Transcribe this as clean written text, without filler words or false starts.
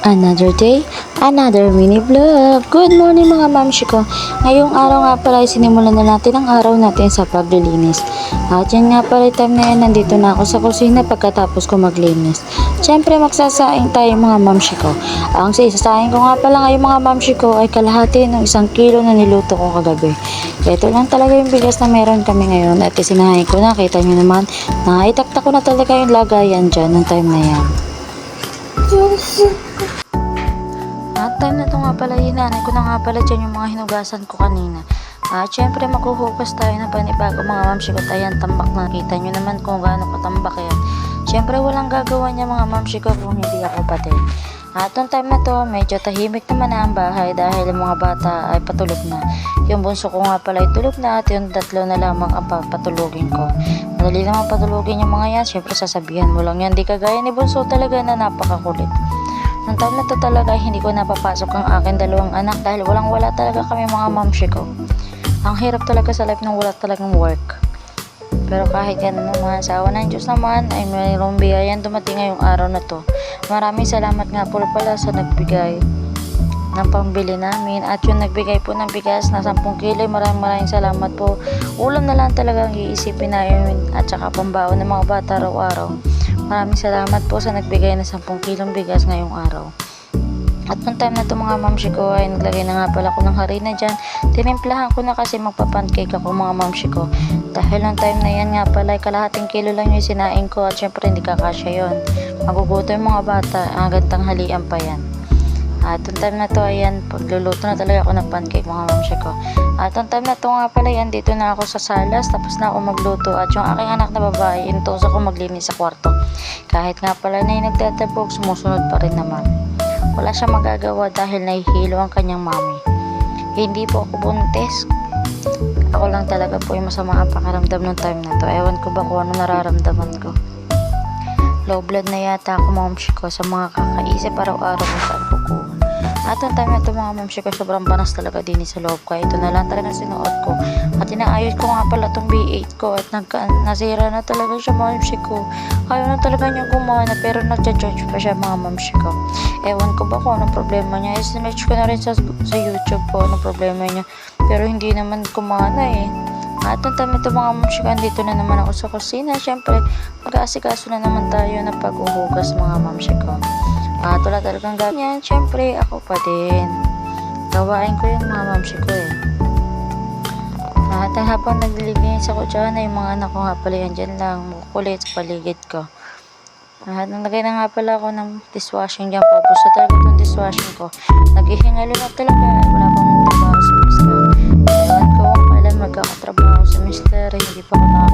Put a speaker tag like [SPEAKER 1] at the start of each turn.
[SPEAKER 1] Another day, another mini vlog. Good morning mga mamshi ko. Ngayong araw nga pala ay sinimulan na natin ang araw natin sa paglilinis. At yan nga pala time na yan, nandito na ako sa kusina pagkatapos ko maglinis. Siyempre magsasaing tayo mga mamshi ko. Ang isasaing ko nga pala ngayong mga mamshi ko ay kalahati ng 1 kilo na niluto ko kagabi. Ito lang talaga yung bigas na meron kami ngayon at isinahin ko na. Kita nyo naman na itakta ko na talaga yung lagayan dyan ng time na yan. At time na ito nga pala, hinanay ko na nga pala dyan yung mga hinugasan ko kanina. At syempre maghuhugas tayo ng panibago mga mamshi ko. Ayan, tambak na. Kita nyo naman kung gaano katambak yan. Syempre walang gagawa niya mga mamshi ko kung hindi ako patid. At yung time na to, medyo tahimik naman na ang bahay dahil yung mga bata ay patulog na. Yung bunso ko nga pala ay tulog na at yung 3 na lamang ang patulogin ko. Madali naman patulogin yung mga yan. Syempre sasabihan mo lang yan. Di kagaya ni bunso talaga na napakakulit. Nung time na to talaga hindi ko napapasok ang aking 2 anak dahil wala talaga kami mga mamshi ko. Ang hirap talaga sa life nang wala talagang work. Pero kahit ganun naman, sa awa ng Diyos naman ay mayroong biyayan dumating ngayong araw na to. Maraming salamat nga po pala sa nagbigay ng pambili namin at yung nagbigay po ng bigas na 10 kilo. Maraming salamat po. Ulam na lang talagang iisipin namin at saka pambaon ng mga bata araw-araw. Maraming salamat po sa nagbigay ng 10 kilong bigas ngayong araw. At nung time na to mga mamshi ko ay naglagay na nga pala ako ng harina dyan. Tinimplahan ko na kasi magpapancake ako mga mamshi ko. Dahil nung time na yan nga pala ay kalahating kilo lang yung sinaing ko at syempre hindi kakasya yon. Maguguto yung mga bata, hanggang tanghalian pa yan. At yung time na to ayan, pagluluto na talaga ako ng pancake mga mamshi ko. At yung time na to nga pala yan, dito na ako sa salas, tapos na ako magluto. At yung aking anak na babae, intuso ko maglinis sa kwarto. Kahit nga pala na yung nagtatabog, sumusunod pa rin naman. Wala siya magagawa dahil nahihilo ang kanyang mami. Hindi po ako buntis. Ako lang talaga po yung masama ang pakiramdam ng time na to. Ewan ko ba kung ano nararamdaman ko. Low blood na yata ako mamshi ko sa mga kakaisip araw-araw kung saan pukuhan. At yung time na ito mga mamshi ko, sobrang panas talaga din sa loob ko. Ito na lang talaga sinuot ko. At inaayos ko nga pala itong B8 ko at nasira na talaga siya mamshi ko. Ayaw na talaga niya gumana pero nagja-judge pa siya mga mamshi ko. Ewan ko ba kung anong problema niya. Isinerch ko na rin sa YouTube ko anong problema niya. Pero hindi naman kumana eh. At yung time ito mga mamshi ko, dito na naman ako sa kusina. Siyempre, mag-aasikaso na naman tayo na paghuhugas mga mamshi ko. At wala talagang ganyan. Siyempre, ako pa din. Gawain ko yung mga mamshi ko eh. At habang naglilinis ako dyan, ay yung mga anak ko nga pala yan dyan lang. Makukulit sa paligid ko. At nalagay na nga pala ako ng dishwashing dyan. Paubos na talaga itong dishwashing ko. Naghihingalo na talaga. Wala pang trabaho sa mister. Ewan ko kung kailan magkakatrabaho sa mister. Hindi pa ako